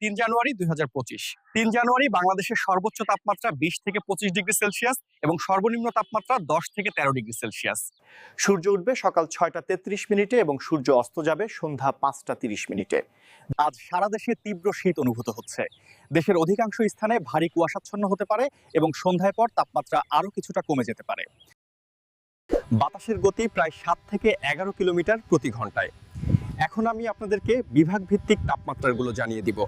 3 জানুয়ারি 2025। 3 জানুয়ারি বাংলাদেশের সর্বোচ্চ তাপমাত্রা 20 থেকে 25 ডিগ্রি সেলসিয়াস এবং সর্বনিম্ন তাপমাত্রা 10 থেকে 13 ডিগ্রি সেলসিয়াস। সূর্য উঠবে সকাল 6টা 33 এবং সূর্য অস্ত যাবে সন্ধ্যা 5টা 30। আজ সারা দেশে তীব্র শীত অনুভূত হচ্ছে। দেশের অধিকাংশ স্থানে ভারী কুয়াশাচ্ছন্ন হতে পারে এবং সন্ধ্যার পর তাপমাত্রা আরো কিছুটা কমে যেতে পারে। বাতাসের গতি প্রায় 7 থেকে 11 কিলোমিটার প্রতি ঘন্টায়। এখন আমি আপনাদেরকে বিভাগ ভিত্তিক তাপমাত্রাগুলো জানিয়ে দিব।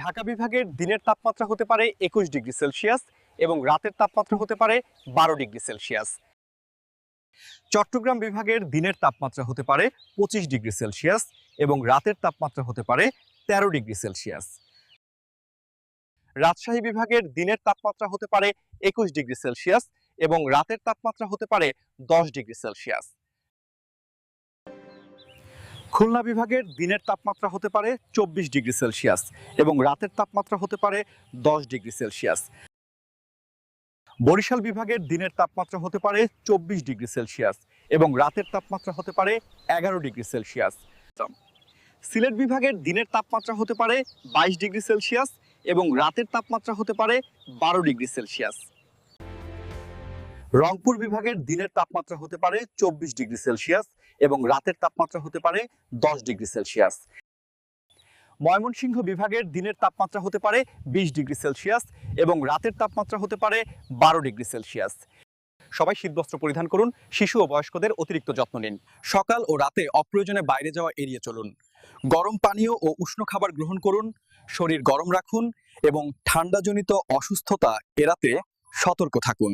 ঢাকা বিভাগের দিনের তাপমাত্রা হতে পারে 21 ডিগ্রি সেলসিয়াস এবং রাতের তাপমাত্রা হতে পারে 12 ডিগ্রি সেলসিয়াস। চট্টগ্রাম বিভাগের দিনের তাপমাত্রা হতে পারে 25 ডিগ্রি সেলসিয়াস এবং রাতের তাপমাত্রা হতে পারে 13 ডিগ্রি সেলসিয়াস। রাজশাহী বিভাগের দিনের তাপমাত্রা হতে পারে 21 ডিগ্রি সেলসিয়াস এবং রাতের তাপমাত্রা হতে পারে 10 ডিগ্রি সেলসিয়াস। খুলনা বিভাগের দিনের তাপমাত্রা হতে পারে 24 ডিগ্রি সেলসিয়াস এবং রাতের তাপমাত্রা হতে পারে 10 ডিগ্রি সেলসিয়াস। বরিশাল বিভাগের দিনের তাপমাত্রা হতে পারে 24 ডিগ্রি সেলসিয়াস এবং রাতের তাপমাত্রা হতে পারে 11 ডিগ্রি সেলসিয়াস। সিলেট বিভাগের দিনের তাপমাত্রা হতে পারে 22 ডিগ্রি সেলসিয়াস এবং রাতের তাপমাত্রা হতে পারে 12 ডিগ্রি সেলসিয়াস। রংপুর বিভাগের দিনের তাপমাত্রা হতে পারে 24 ডিগ্রি সেলসিয়াস এবং রাতের তাপমাত্রা হতে পারে 10 ডিগ্রি সেলসিয়াস। ময়মনসিংহ বিভাগের দিনের তাপমাত্রা হতে পারে 20 ডিগ্রি সেলসিয়াস এবং রাতের তাপমাত্রা হতে পারে 12 ডিগ্রি সেলসিয়াস। সবাই শীতবস্ত্র পরিধান করুন, শিশু ও বয়স্কদের অতিরিক্ত যত্ন নিন। সকাল ও রাতে অপ্রয়োজনে বাইরে যাওয়া এড়িয়ে চলুন। গরম পানীয় ও উষ্ণ খাবার গ্রহণ করুন, শরীর গরম রাখুন এবং ঠান্ডাজনিত অসুস্থতা এড়াতে সতর্ক থাকুন।